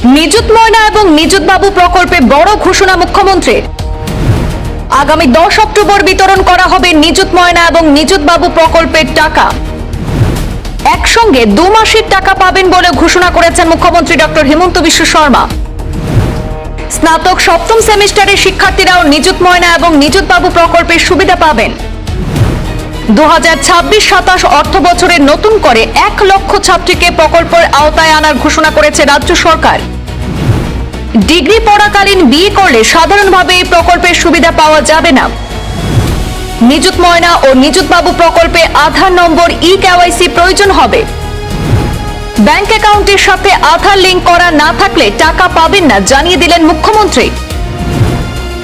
নিযুত ময়না এবং নিযুত বাবু প্রকল্পে বড় ঘোষণা মুখ্যমন্ত্রীর। আগামী 10 অক্টোবর বিতরণ করা হবে নিযুত ময়না এবং নিযুত বাবু প্রকল্পের টাকা। একসঙ্গে 2 মাসের টাকা পাবেন বলে ঘোষণা করেছেন মুখ্যমন্ত্রী ডক্টর হিমন্ত বিশ্ব শর্মা। স্নাতক 7ম সেমিস্টারের শিক্ষার্থীরাও নিযুত ময়না এবং নিযুত বাবু প্রকল্পের সুবিধা পাবেন। 2026-27 অর্থ বছরে নতুন করে 1 লক্ষ ছাত্রীকে প্রকল্পের আওতায় আনার ঘোষণা করেছে রাজ্য সরকার। ডিগ্রি পড়াকালীন বিয়ে করলে সাধারণভাবে এই প্রকল্পের সুবিধা পাওয়া যাবে না। নিযুত ময়না ও নিযুত বাবু প্রকল্পে আধার নম্বর ই-কেওয়াইসি প্রয়োজন হবে। ব্যাংক অ্যাকাউন্টের সাথে আধার লিংক করা না থাকলে টাকা পাবেন না জানিয়ে দিলেন মুখ্যমন্ত্রী।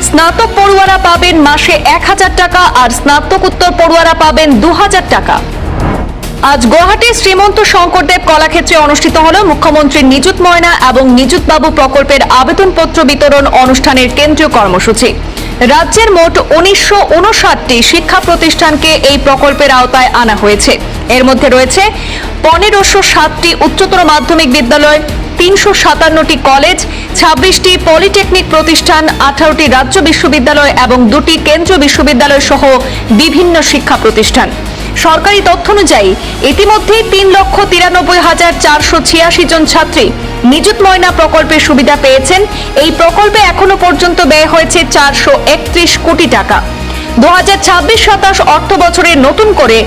স্নাতক পড়ুয়ারা পাবেন মাসে 1000 টাকা আর স্নাতকোত্তর পড়ুয়ারা পাবেন 2000 টাকা। আজ গুয়াহাটির শ্রীমন্ত শঙ্করদেব কলাক্ষেত্রে অনুষ্ঠিত হল মুখ্যমন্ত্রীর নিযুত ময়না এবং নিযুত বাবু প্রকল্পের আবেদনপত্র বিতরণ অনুষ্ঠানের কেন্দ্রীয় কর্মসূচি। রাজ্যের মোট 1959টি শিক্ষা প্রতিষ্ঠানকে এই প্রকল্পের আওতায় আনা হয়েছে। এর মধ্যে রয়েছে 1507টি উচ্চতর মাধ্যমিক বিদ্যালয়, 357টি কলেজ, 26টি পলিটেকনিক প্রতিষ্ঠান, 18টি রাজ্য বিশ্ববিদ্যালয় এবং 2টি কেন্দ্রীয় বিশ্ববিদ্যালয় সহ বিভিন্ন শিক্ষা প্রতিষ্ঠান। সরকারি তথ্য অনুযায়ী ইতিমধ্যে 3,93,486 জন ছাত্রী নিযুত ময়না প্রকল্পের সুবিধা পেয়েছেন। এই প্রকল্পে এখনো পর্যন্ত ব্যয় হয়েছে 431 কোটি টাকা। 2026-27 অর্থ বছরে নতুন করে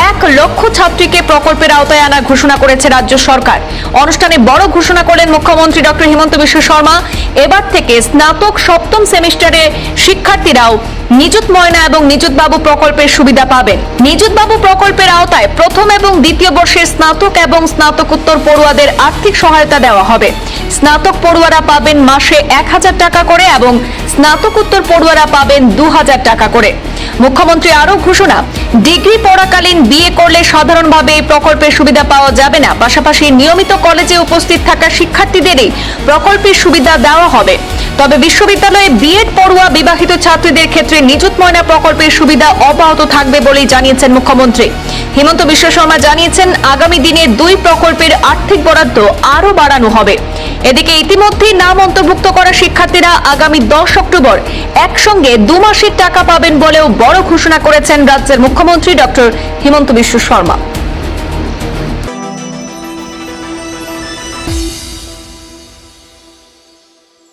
1 লক্ষ ছাত্রীকে প্রকল্পের আওতায় আনার ঘোষণা করেছে রাজ্য সরকার। অনুষ্ঠানে বড় ঘোষণা করলেন মুখ্যমন্ত্রী ডক্টর হিমন্ত বিশ্ব শর্মা। এবার থেকে স্নাতক 7ম সেমিস্টারে শিক্ষার্থীরাও নিযুত ময়না এবং নিযুত বাবু প্রকল্পের সুবিধা পাবেন। নিযুত বাবু প্রকল্পের আওতায় প্রথম এবং দ্বিতীয় বর্ষের স্নাতক এবং স্নাতকোত্তর পড়ুয়াদের আর্থিক সহায়তা দেওয়া হবে। স্নাতক পড়ুয়ারা পাবেন মাসে 1000 টাকা করে এবং স্নাতকোত্তর পড়ুয়ারা পাবেন 2000 টাকা করে। মুখ্যমন্ত্রী আরো ঘোষণা, ডিগ্রি পড়াকালীন বিয়ে করলে সাধারণভাবে এই প্রকল্পের সুবিধা পাওয়া যাবে না। পাশাপাশি নিয়মিত কলেজে উপস্থিত থাকা শিক্ষার্থীদেরই প্রকল্পের সুবিধা দেওয়া হবে। তবে বিশ্ববিদ্যালয়ে বিএড পড়ুয়া বিবাহিত ছাত্রীদের ক্ষেত্রে নিযুত ময়না প্রকল্পের সুবিধা অব্যাহত থাকবে বলেই জানিয়েছেন মুখ্যমন্ত্রী। হিমন্ত বিশ্ব শর্মা জানিয়েছেন, আগামী দিনে 2 প্রকল্পের আর্থিক বরাদ্দ আরো বাড়ানো হবে। এদিকে ইতিমধ্যে নাম অন্তর্ভুক্ত করা শিক্ষার্থীরা আগামী 10 অক্টোবর একসঙ্গে 2 মাসের টাকা পাবেন বলেও বড় ঘোষণা করেছেন রাজ্যের মুখ্যমন্ত্রী ডক্টর হিমন্ত বিশ্ব শর্মা।